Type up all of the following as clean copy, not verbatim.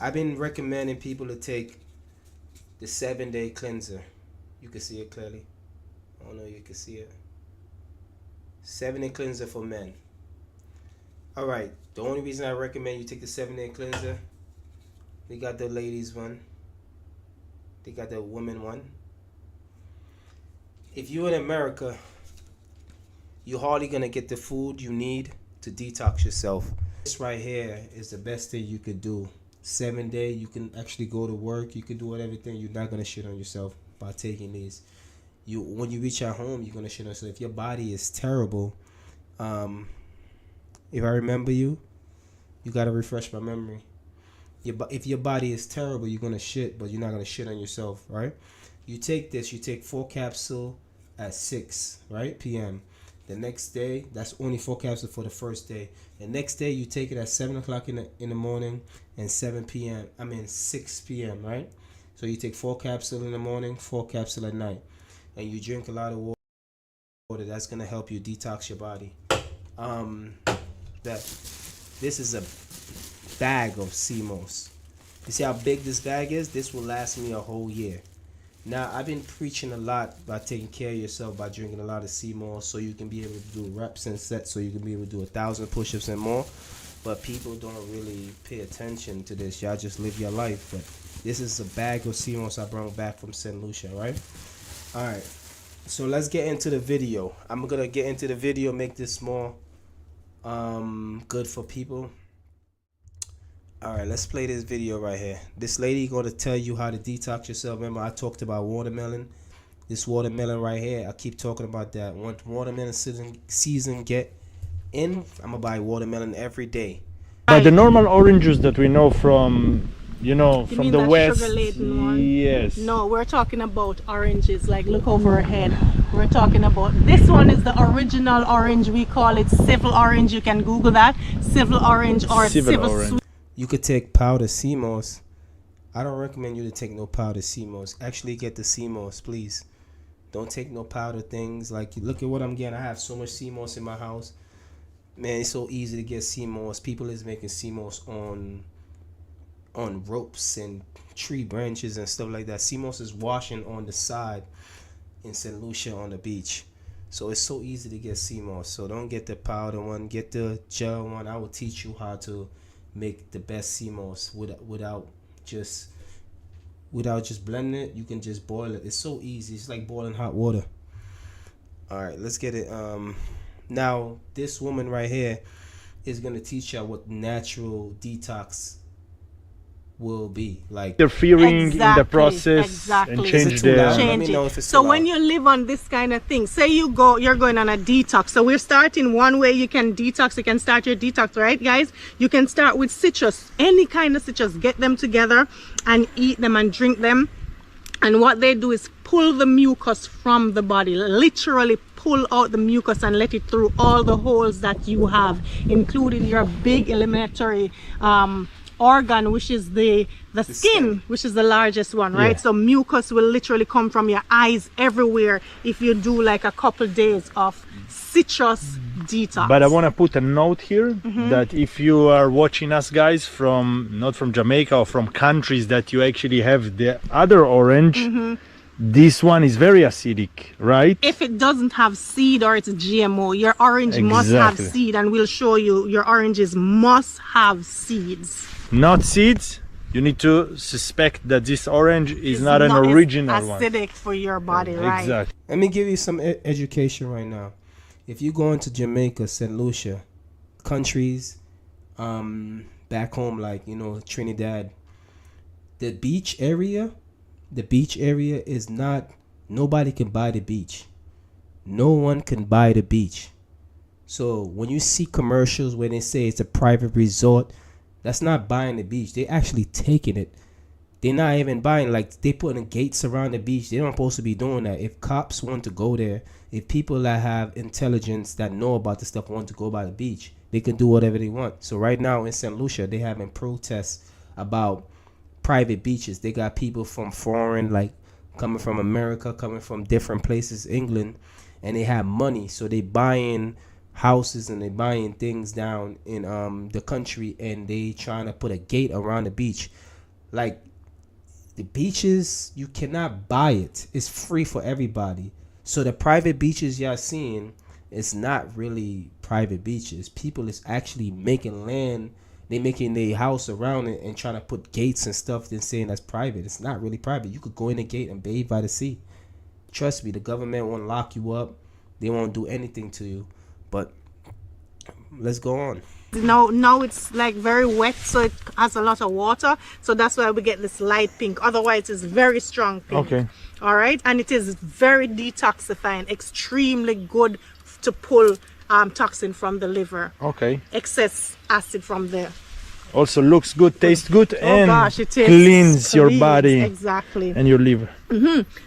I've been recommending people to take the 7-day cleanser. You can see it clearly. I don't know if you can see it. 7-day cleanser for men. All right. The only reason I recommend you take the 7-day cleanser, they got the ladies one. They got the women one. If you're in America, you're hardly gonna get the food you need to detox yourself. This right here is the best thing you could do. 7-day, you can actually go to work. You can do everything. You're not gonna shit on yourself by taking these. When you reach at home, you're gonna shit on yourself. If your body is terrible, if I remember you gotta refresh my memory. If your body is terrible, you're gonna shit, but you're not gonna shit on yourself, right? You take this. You take 4 capsules at 6, right, p.m. The next day, that's only 4 capsules for the first day. The next day, you take it at 7 o'clock in the morning and 6 p.m., right? So you take 4 capsules in the morning, 4 capsules at night. And you drink a lot of water. That's going to help you detox your body. This is a bag of sea moss. You see how big this bag is? This will last me a whole year. Now, I've been preaching a lot about taking care of yourself by drinking a lot of sea moss so you can be able to do reps and sets, so you can be able to do 1,000 push-ups and more. But people don't really pay attention to this. Y'all just live your life. But this is a bag of sea moss I brought back from St. Lucia, right? All right. So let's get into the video. I'm going to get into the video, make this more good for people. All right, let's play this video right here. This lady going to tell you how to detox yourself. Remember, I talked about watermelon. This watermelon right here, I keep talking about that. Once watermelon season get in, I'm going to buy watermelon every day. But the normal orange juice that we know from, from the West. Sugar-laden one? Yes. No, we're talking about oranges. Like, look over her head. We're talking about, this one is the original orange. We call it civil orange. You can Google that. Civil orange or civil orange. You could take powdered sea moss. I don't recommend you to take no powdered sea moss. Actually get the sea moss, please. Don't take no powdered things. Like, look at what I'm getting. I have so much sea moss in my house. Man, it's so easy to get sea moss. People is making sea moss on ropes and tree branches and stuff like that. Sea moss is washing on the side in St. Lucia on the beach. So it's so easy to get sea moss. So don't get the powder one. Get the gel one. I will teach you how to make the best sea moss without just blending it. You can just boil it. It's so easy. It's like boiling hot water. All right, let's get it. Now this woman right here is gonna teach you what natural detox will be like. Interfering in the process and change the. Let me know if it's so when you live on this kind of thing, say you're going on a detox. So we're starting one way you can detox. You can start your detox, right, guys? You can start with citrus, any kind of citrus. Get them together and eat them and drink them. And what they do is pull the mucus from the body, literally pull out the mucus and let it through all the holes that you have, including your big eliminatory organ, which is the skin, which is the largest one, right? So mucus will literally come from your eyes everywhere if you do like a couple days of citrus detox. But I want to put a note here that if you are watching us, guys, not from Jamaica or from countries that you actually have the other orange, this one is very acidic, right? If it doesn't have seed or it's GMO, your orange must have seed, and we'll show you your oranges must have seeds. Not seeds. You need to suspect that this orange is not an original one. Acidic for your body, right? Exactly. Let me give you some education right now. If you go into Jamaica, St. Lucia, countries, back home, like, Trinidad, the beach area is not, nobody can buy the beach. No one can buy the beach. So when you see commercials where they say it's a private resort, that's not buying the beach. They actually taking it. They're not even buying, like, they putting gates around the beach. They're not supposed to be doing that. If cops want to go there, if people that have intelligence that know about the stuff want to go by the beach, they can do whatever they want. So right now in St. Lucia, they having protests about private beaches. They got people from foreign, like coming from America, coming from different places, England, and they have money. So they buying houses and they buying things down in the country, and they trying to put a gate around the beach. Like the beaches, you cannot buy it. It's free for everybody. So the private beaches y'all seeing, it's not really private beaches. People is actually making land. They making their house around it and trying to put gates and stuff. Then saying that's private. It's not really private. You could go in the gate and bathe by the sea. Trust me, the government won't lock you up. They won't do anything to you. But let's go on. Now it's like very wet, so it has a lot of water. So that's why we get this light pink. Otherwise, it's very strong pink. Okay. All right, and it is very detoxifying, extremely good to pull toxin from the liver. Okay. Excess acid from there. Also looks good, tastes good, and it is cleans your body exactly and your liver.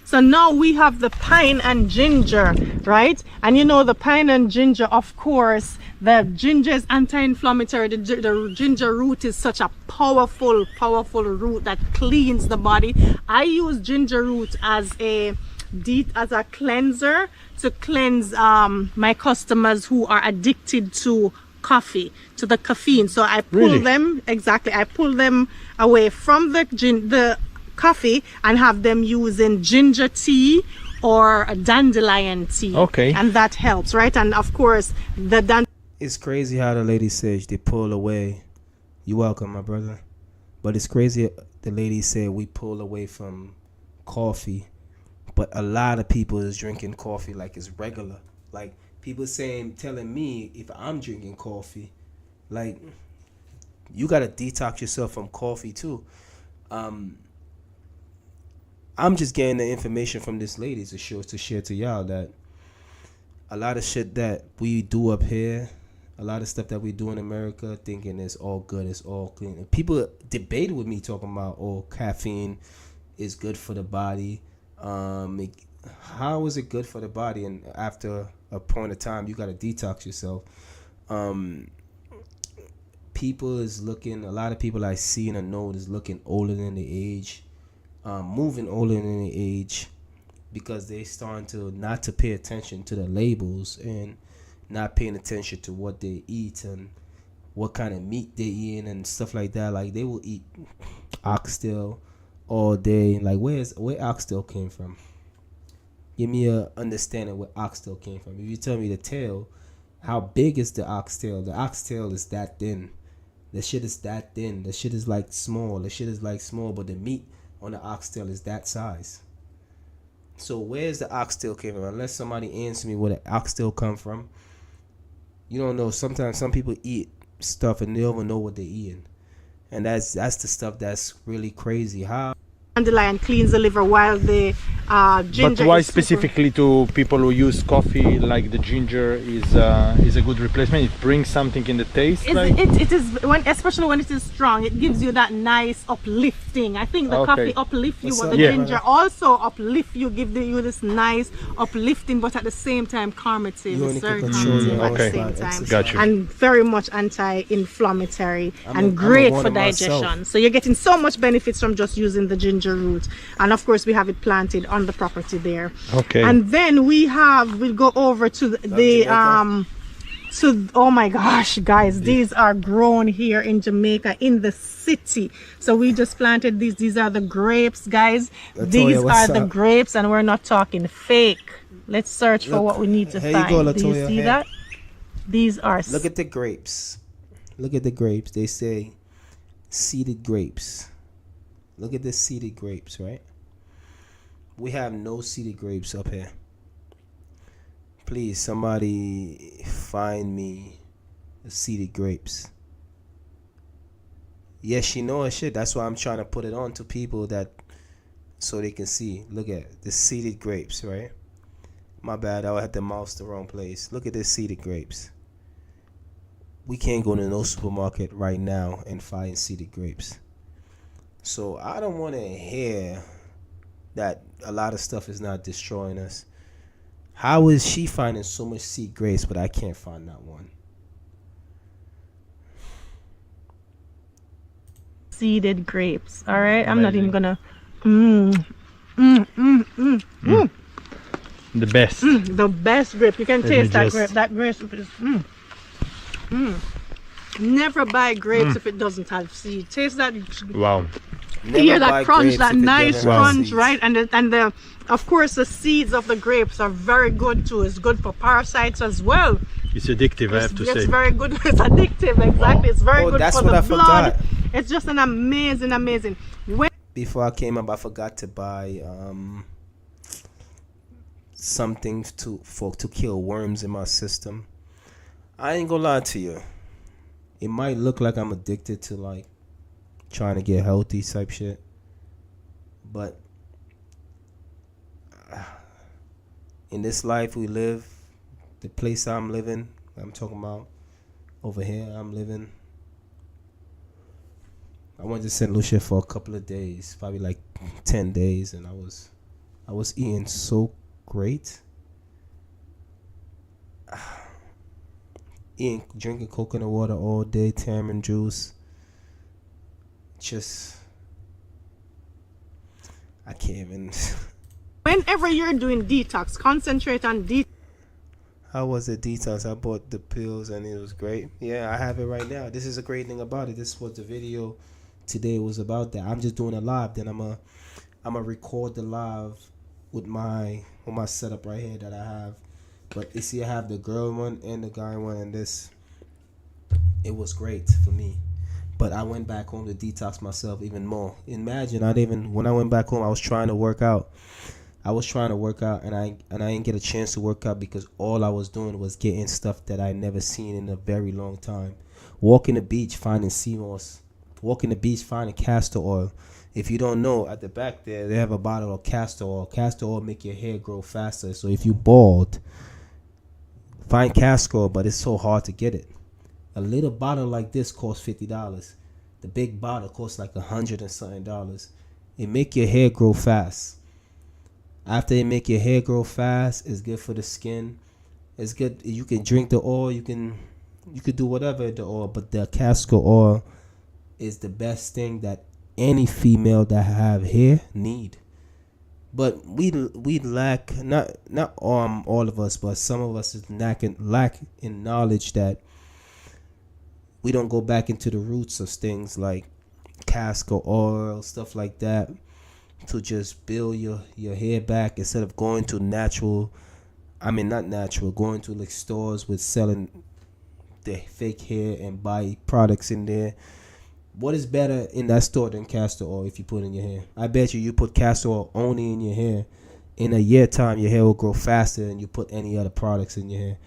So now we have the pine and ginger, right? And you know the pine and ginger, of course, the ginger is anti-inflammatory. The ginger root is such a powerful root that cleans the body. I use ginger root as a cleanser to cleanse my customers who are addicted to coffee, to the caffeine. So I pull them, I pull them away from the coffee and have them using ginger tea or a dandelion tea. Okay. And that helps, right? And of course the It's crazy how the lady says they pull away. You're welcome, my brother. But it's crazy the lady said we pull away from coffee. But a lot of people is drinking coffee like it's regular. Like people telling me if I'm drinking coffee, like you gotta detox yourself from coffee too. I'm just getting the information from this lady to share to y'all that a lot of shit that we do up here, a lot of stuff that we do in America, thinking it's all good, it's all clean. And people debate with me talking about, caffeine is good for the body. How is it good for the body? And after a point of time, you got to detox yourself. People is looking, a lot of people I see and I know is looking older than the age, moving older than the age, because they starting to not to pay attention to the labels and not paying attention to what they eat and what kind of meat they eat and stuff like that. Like they will eat oxtail all day. Like where oxtail came from? Give me a understanding where oxtail came from. If you tell me the tail, how big is the oxtail? The oxtail is that thin. The shit is that thin. The shit is like small. The shit is like small, but the meat on the oxtail is that size. So where's the oxtail came from? Unless somebody answer me where the oxtail come from, you don't know. Sometimes some people eat stuff and they don't even know what they're eating, and that's the stuff that's really crazy. How dandelion cleans the liver while the ginger. But why specifically to people who use coffee, like the ginger is a good replacement? It brings something in the taste. It is especially when it is strong. It gives you that nice uplifting. I think the coffee uplifts you, but the ginger also uplifts you, you this nice uplifting, but at the same time calmative. It's very calmative at the same time. Got you. And very much anti-inflammatory and great for digestion. Myself. So you're getting so much benefits from just using the ginger root. And of course we have it planted on the property there. Okay. And then we'll go over to oh my gosh, guys, these are grown here in Jamaica in the city. So we just planted these are the grapes, guys. These are the grapes, and we're not talking fake. Let's search for what we need to find. Do you see that? These are look at the grapes. Look at the grapes. They say seeded grapes. Look at the seeded grapes, right? We have no seeded grapes up here. Please, somebody find me the seeded grapes. Yes, she knows shit. That's why I'm trying to put it on to people so they can see. Look at the seeded grapes, right? My bad, I had the mouse the wrong place. Look at the seeded grapes. We can't go to no supermarket right now and find seeded grapes. So I don't want to hear that a lot of stuff is not destroying us. How is she finding so much seed grapes, but I can't find that one? Seeded grapes. All right, I'm not even gonna. The best. The best grape. You can taste that grape. That grape is. Never buy grapes if it doesn't have seed. Taste that. Wow. Never You hear buy that crunch, grapes that if it nice doesn't have crunch, seeds. right? And the of course the seeds of the grapes are very good too. It's good for parasites as well. It's addictive, I have to It's say. very good. It's addictive, exactly. It's very Oh, good that's for what the I blood. forgot. It's just an amazing. When Before I came up, I forgot to buy something to kill worms in my system. I ain't gonna lie to you. It might look like I'm addicted to like trying to get healthy type shit, but in this life we live, the place I'm living, I'm talking about over here, I'm living. I went to St. Lucia for a couple of days, probably like 10 days, and I was eating so great. Drinking coconut water all day, tamarind juice. Just, I can't even. whenever you're doing detox, concentrate on detox. How was it detox? I bought the pills and it was great. Yeah, I have it right now. This is a great thing about it. This is what the video today was about. That I'm just doing a live. Then I'm a record the live with my setup right here that I have. But you see, I have the girl one and the guy one, and this. It was great for me. But I went back home to detox myself even more. Imagine, when I went back home, I was trying to work out. And I didn't get a chance to work out because all I was doing was getting stuff that I never seen in a very long time. Walking the beach, finding sea moss. Walking the beach, finding castor oil. If you don't know, at the back there, they have a bottle of castor oil. Castor oil make your hair grow faster. So if you bald, find castor oil, but it's so hard to get it. A little bottle like this costs $50. The big bottle costs like $100 and something. It make your hair grow fast. After it make your hair grow fast, it's good for the skin. It's good. You can drink the oil. You can do whatever with the oil, but the castor oil is the best thing that any female that have hair need. But we lack, not all of us, but some of us is lack in knowledge that we don't go back into the roots of things like castor oil, stuff like that, to just build your hair back instead of going to going to like stores with selling the fake hair and buy products in there. What is better in that store than castor oil if you put in your hair? I bet you put castor oil only in your hair. In a year time, your hair will grow faster than you put any other products in your hair.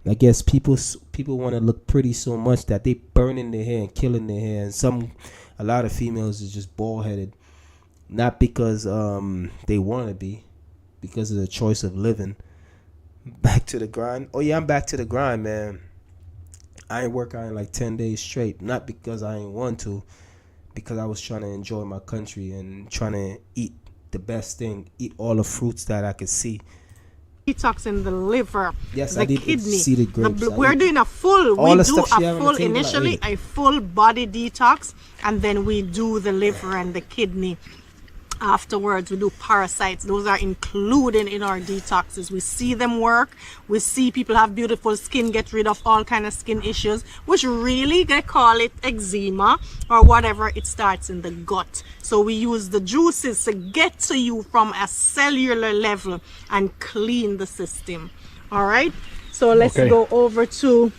I guess people want to look pretty so much that they burning their hair and killing their hair. And a lot of females is just bald headed, not because they want to be, because of the choice of living. Back to the grind. Oh yeah, I'm back to the grind, man. I ain't work out in like 10 days straight. Not because I ain't want to, because I was trying to enjoy my country and trying to eat the best thing, eat all the fruits that I could see. Detox in the liver, yes, the I did kidney. see the grapes. We're doing a full. All We the do stuff she a have on the full table, I initially, ate. a full body detox, and then we do the liver and the kidney. Afterwards, we do parasites. Those are included in our detoxes. We see them work. We see people have beautiful skin, get rid of all kind of skin issues, which really they call it eczema or whatever. It starts in the gut. So we use the juices to get to you from a cellular level and clean the system. All right. So let's go over to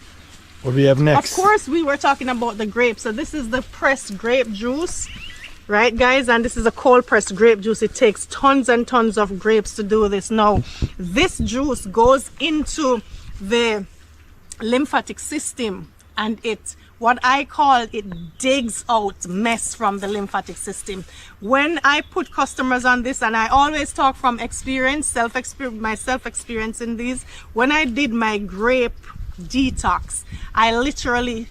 what we have next. Of course, we were talking about the grapes. So this is the pressed grape juice. Right, guys, and this is a cold pressed grape juice. It takes tons and tons of grapes to do this. Now, this juice goes into the lymphatic system, and what I call it digs out mess from the lymphatic system. When I put customers on this, and I always talk from experience, my self-experience in these, when I did my grape detox, I literally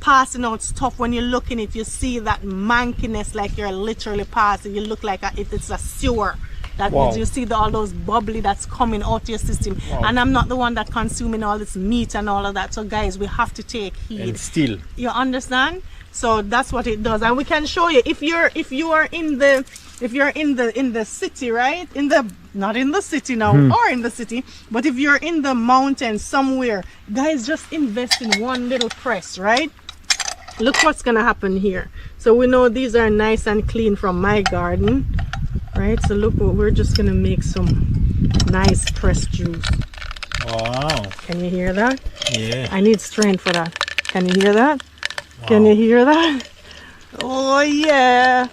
passing out stuff. When you look in it, you see that mankiness, like you're literally passing. You look like if it's a sewer. That means you see all those bubbly that's coming out your system. And I'm not the one that consuming all this meat and all of that. So guys, we have to take heed. And still, you understand? So that's what it does, and we can show you if you are in the city, right? Not in the city now, or in the city, but if you're in the mountains somewhere, guys, just invest in one little press, right? look what's gonna happen here. So we know these are nice and clean from my garden, right? So look, what we're just gonna make some nice pressed juice. Wow. Can you hear that? Yeah. I need strength for that. Can you hear that? Wow. Can you hear that? Oh yeah.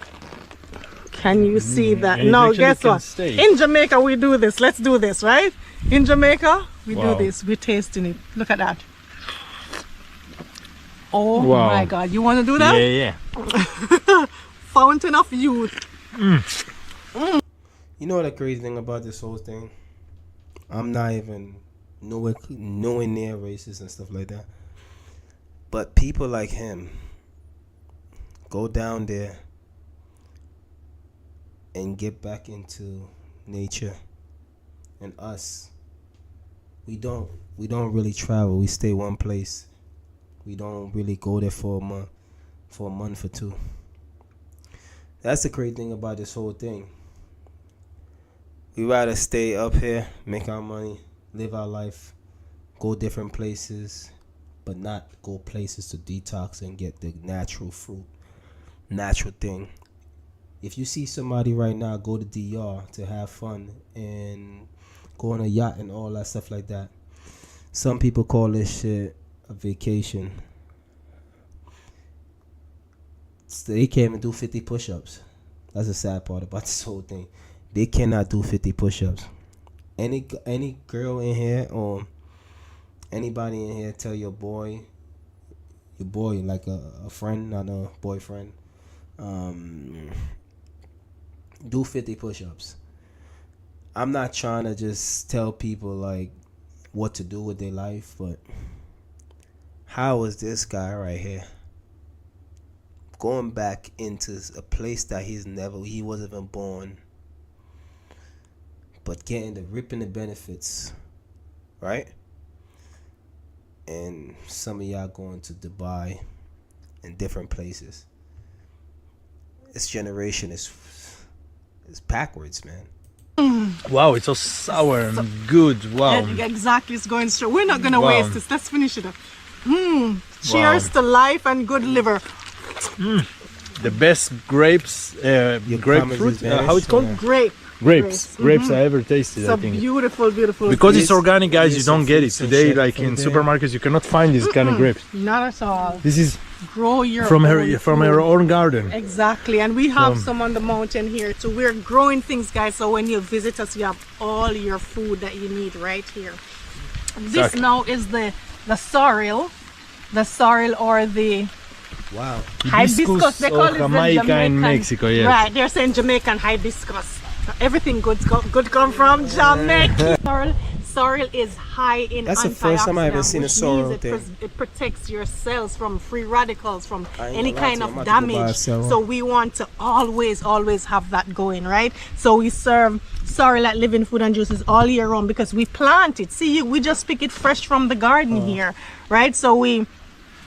Can you see that? Now guess what? Stay. In Jamaica we do this. Let's do this, right? In Jamaica we do this. We're tasting it. Look at that. Oh my God! You want to do that? Yeah, yeah. Fountain of youth. You know what the crazy thing about this whole thing? I'm not even nowhere near racist and stuff like that. But people like him go down there and get back into nature. And us, we don't really travel. We stay one place. We don't really go there for a month or two. That's the crazy thing about this whole thing. We rather stay up here, make our money, live our life, go different places, but not go places to detox and get the natural fruit, natural thing. If you see somebody right now go to DR to have fun and go on a yacht and all that stuff like that, some people call this shit a vacation. So they can't even do 50 push-ups. That's the sad part about this whole thing. They cannot do 50 push-ups. Any girl in here or anybody in here tell your boy like a friend, not a boyfriend, do 50 push-ups. I'm not trying to just tell people like what to do with their life, but how is this guy right here going back into a place that he wasn't even born, but ripping the benefits, right? And some of y'all going to Dubai and different places. This generation is backwards, man. Wow, it's so sour and good. Wow. Yeah, exactly, it's going straight. We're not gonna waste this. Let's finish it up. Cheers to life and good liver. The best grapes, grapefruit. How it's called? Yeah. Grapes I ever tasted. So I think beautiful because it's organic, guys. You don't get it today. Like in supermarkets, you cannot find this kind of grapes. Not at all. This is grow your from own her own garden. Exactly, and we have some on the mountain here too. We're growing things, guys. So when you visit us, you have all your food that you need right here. This now is the sorrel or the hibiscus. They call it Jamaica in Mexico. Yes. Right, they're saying Jamaican hibiscus. Everything good come from Jamaica. Sorrel is high in antioxidants. That's the first time I ever seen a sorrel thing. It protects your cells from free radicals, from any kind of damage. So we want to always have that going, right? So we serve sorrel at Living Food and Juices all year round because we plant it. See, we just pick it fresh from the garden here, right? So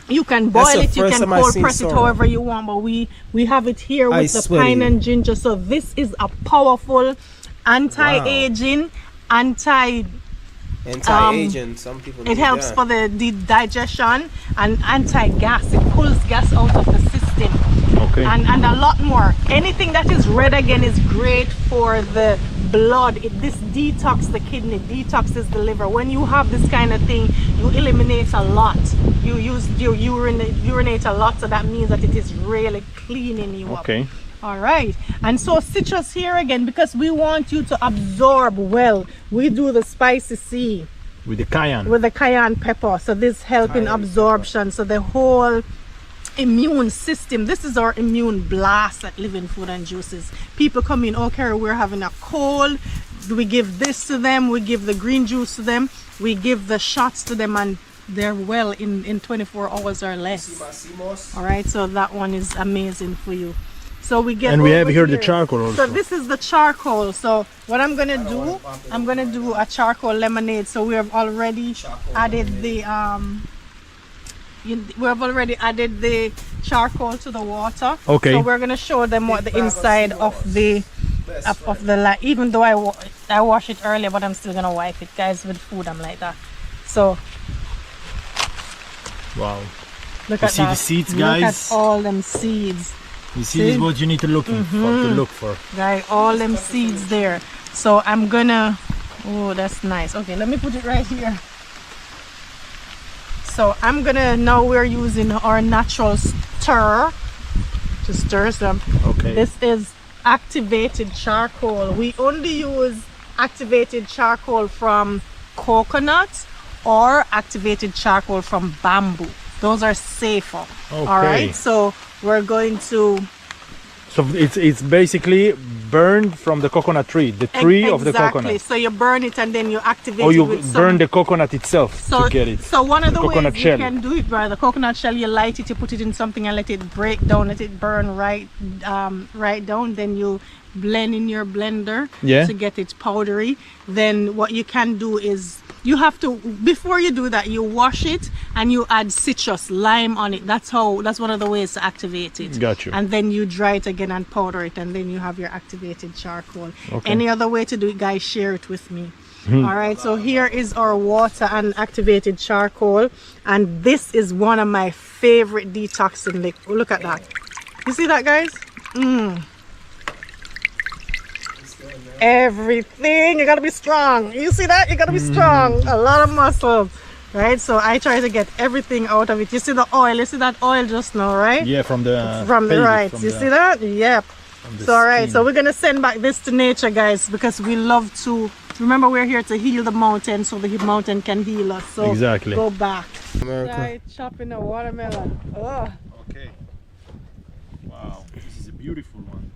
you can boil it, you can cold press it however you want, but we have it here with the pine and ginger. So this is a powerful anti-aging, anti-aging. Some people it helps for the digestion and anti-gas. It pulls gas out of the system. Okay. And a lot more. Anything that is red again is great for the blood. This detox the kidney, detoxes the liver. When you have this kind of thing, you eliminate a lot. You urinate a lot, so that means that it is really cleaning you up. Okay. All right, and so citrus here again because we want you to absorb well. We do the spicy C with the cayenne. With the cayenne pepper, so this helping absorption. So the whole immune system. This is our immune blast at Living Food and Juices. People come in, okay, we're having a cold. We give this to them. We give the green juice to them. We give the shots to them, and they're well in 24 hours or less. All right, so that one is amazing for you. So we get, and we have here the charcoal also. So this is the charcoal. So what I'm gonna do, I'm gonna do a charcoal lemonade. So we have already added the charcoal to the water. Okay. So we're gonna show them what the inside of the even though I wash it earlier, but I'm still gonna wipe it, guys. With food, I'm like that. So wow. Look You at see that. the seeds, Look at guys? all them seeds. You see, this is what you need to look for. Right, all them seeds there. So I'm gonna, oh, that's nice. Okay, let me put it right here. So I'm gonna, now we're using our natural stir to stir some. Okay. This is activated charcoal. We only use activated charcoal from coconut or activated charcoal from bamboo. Those are safer. Okay. All right, so we're going to, So it's basically burned from the coconut tree, the tree of the coconut. So you burn it and then you activate Or it you with burn some, the coconut itself to get it. So one of the ways coconut you shell. can do it, right? The coconut shell, you light it, you put it in something and let it break down, let it burn right down. Then you blend in your blender Yeah. to get it powdery. Then what you can do is you have to, before you do that, you wash it and you add citrus, lime on it. That's one of the ways to activate it. Got you. And then you dry it again and powder it, and then you have your activated charcoal. Okay. Any other way to do it, guys, share it with me. All right, so here is our water and activated charcoal, and this is one of my favorite detoxing liquids. Look at that. You see that, guys? Everything, you gotta be strong. You see that? You gotta be strong. A lot of muscles, right? So I try to get everything out of it. You see the oil? You see that oil just now, right? Yeah, from the Right. You see that? Yep. So all right, so we're gonna send back this to nature, guys, because we love to. Remember, we're here to heal the mountain, so the mountain can heal us. So Exactly. go back. America. Try chopping a watermelon. Oh. Okay. Wow, this is a beautiful one.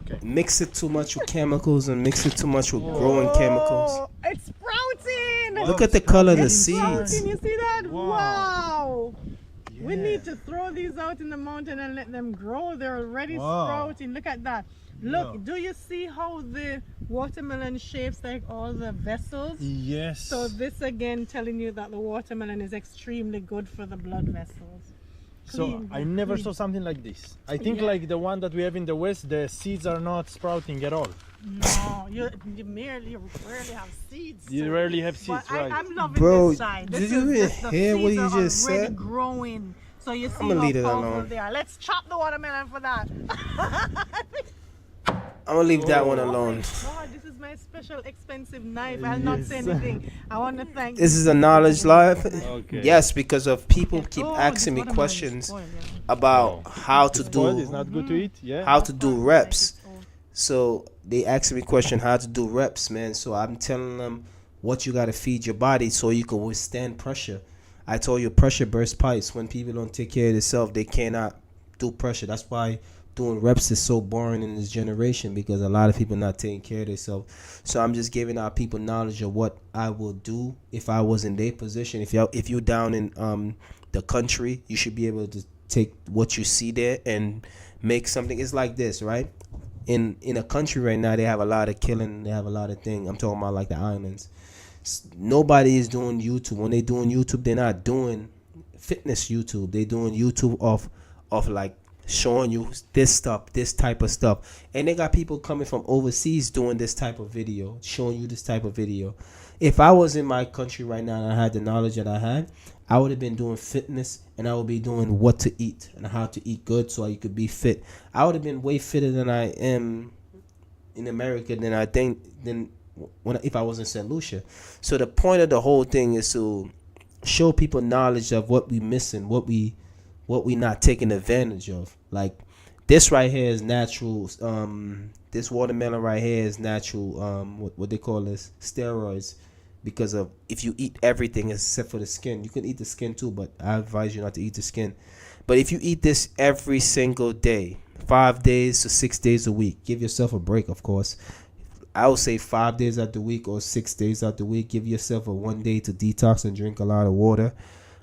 Okay. Mix it too much with chemicals and mix it too much with growing chemicals. Oh, it's sprouting. Look at the color of the It's sprouting. seeds. You see that? Wow. Wow. We Yeah. need to throw these out in the mountain and let them grow. They're already Wow. sprouting. Look at that. Look, Yeah. do you see how the watermelon shapes like all the vessels? Yes. So this again telling you that the watermelon is extremely good for the blood vessels. So Clean, I never clean. saw something like this. I think Yeah. like the one that we have in the west, the seeds are not sprouting at all. No, you rarely have seeds. You so- rarely have But seeds, right? I'm loving Bro, this side. did you even hear what seeds he are just already said? growing. So you see I'ma how leave it powerful alone. they are. Let's chop the watermelon for that. I'm gonna leave that one alone. God, this is my special expensive knife. I'll not say anything. I want to thank. This is a knowledge live. Okay. Yes, because of people keep Oh, asking this me watermelon is questions spoiled, yeah. about how to Spoiled is do not good to eat. Yeah. how to do Like reps. it's old. So they ask me question how to do reps, man. So I'm telling them what you gotta feed your body so you can withstand pressure. I told you pressure bursts pipes. When people don't take care of themselves, they cannot do pressure. That's why doing reps is so boring in this generation, because a lot of people not taking care of themselves. So I'm just giving our people knowledge of what I will do if I was in their position. If you're down in the country, you should be able to take what you see there and make something. It's like this, right? In a country right now, they have a lot of killing. They have a lot of things. I'm talking about like the islands. Nobody is doing YouTube. When they doing YouTube, they're not doing fitness YouTube. They doing YouTube of like showing you this stuff, this type of stuff. And they got people coming from overseas doing this type of video, showing you this type of video. If I was in my country right now and I had the knowledge that I had, I would have been doing fitness, and I would be doing what to eat and how to eat good so you could be fit. I would have been way fitter than I am in America than I think than if I was in St. Lucia. So the point of the whole thing is to show people knowledge of what we missing, what we not taking advantage of. Like this right here is natural. This watermelon right here is natural. What they call this, steroids, because of if you eat everything except for the skin. You can eat the skin too, but I advise you not to eat the skin. But if you eat this every single day, 5 days to 6 days a week, give yourself a break, of course. I would say 5 days out the week or 6 days out the week. Give yourself a 1 day to detox and drink a lot of water.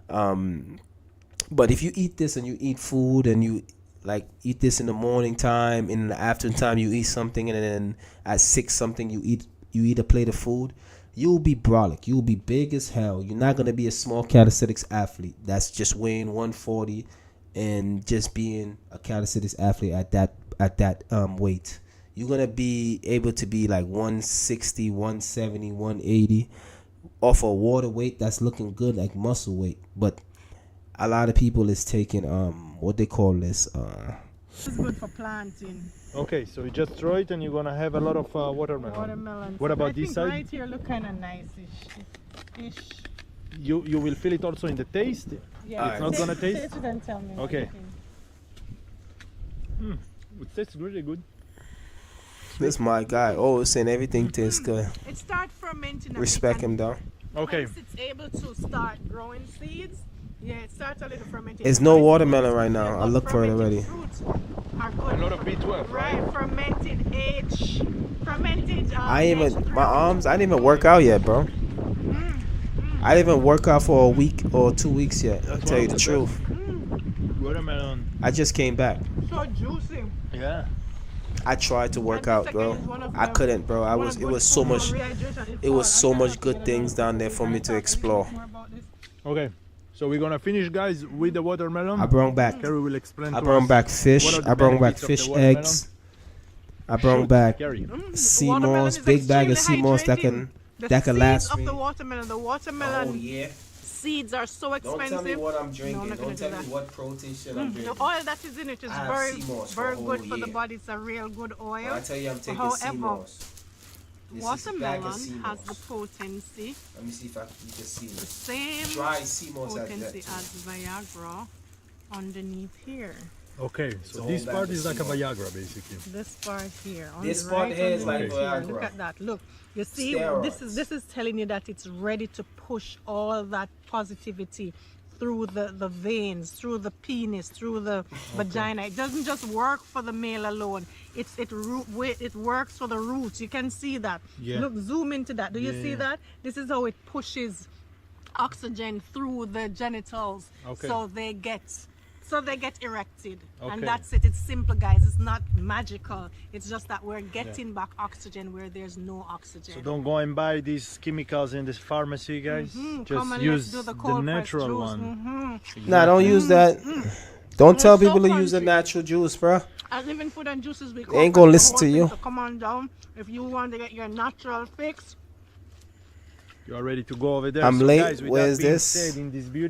But if you eat this and you eat food and you like eat this in the morning time, in the afternoon time you eat something, and then at 6 something you eat a plate of food, you'll be brolic. You'll be big as hell. You're not gonna be a small calisthenics athlete that's just weighing 140 and just being a calisthenics athlete at that weight. You're gonna be able to be like 160, 170, 180 off a water weight that's looking good, like muscle weight. But a lot of people is taking what they call this It's good for planting. Okay, so you just throw it and you're gonna have a lot of watermelon. Watermelon. What about I this think side? right here look kind of nice-ish. You will feel it also in the taste. Yeah. It's not gonna taste? Taste it and tell me. what Okay. you think. It tastes really good. this my guy. Oh, saying everything tastes good. It starts fermenting. Respect him though. Okay. Once it's able to start growing seeds, yeah, it starts a little fermenting. There's no watermelon right now. I look for it already. Fruits are good. A lot of B12, Right, fermented fermented. I ain't even my arms. I didn't even work out yet, bro. I didn't even work out for a week or 2 weeks yet. I'll tell you the truth. Watermelon. I just came back. So juicy. Yeah. I tried to work And out, this bro. again is one of I the- couldn't, bro. one of It good was so food for much. rehydration. It was It's so all- much good things down there for me to explore. More about this. Okay. So we're gonna finish, guys, with the watermelon. I brought back. Carrie will explain. I to brought us back fish. what are the I brought back benefits of the fish watermelon. eggs. I brought back Carrie. sea Watermelon moss, is big bag of sea extremely moss that hydrating. can The that can seeds last of me. the watermelon. The watermelon yeah. seeds are so expensive. Don't tell me what I'm No, drinking. I'm not Don't gonna tell do me that. what protein shit I'm The drinking. oil that is in it is I have very, sea moss for very a whole good for the year. body. It's a real good oil. I tell you, I'm taking sea However, moss. This is a bag of Watermelon sea has moss. the potency, Let me see if you can see the this. same Dry sea moss has potency that. as Viagra underneath here. Okay. It's So all this back part to is like a sea moss. Viagra, basically. This part here. On This the part right here is like underneath here. Look Viagra. at that. Look. You see, Steroids. this is telling you that it's ready to push all that positivity through the veins, through the penis, through the vagina. It doesn't just work for the male alone. It works for the roots. You can see that. Yeah. Look, zoom into that. Do you Yeah, see yeah. that? This is how it pushes oxygen through the genitals, Okay. so they get erected. Okay. And that's it. It's simple, guys. It's not magical. It's just that we're getting back oxygen where there's no oxygen. So don't go and buy these chemicals in this pharmacy, guys. Come Just and use let's do the the cold press natural juice. one. Nah, don't use that. Don't tell It's so people to use the country. natural juice, bro. At Living Food and Juices, we They ain't gonna listen to you. So come on down if you want to get your natural fix. You are ready to go over there. I'm So late. Guys, with Where's that being this? said, in this beautiful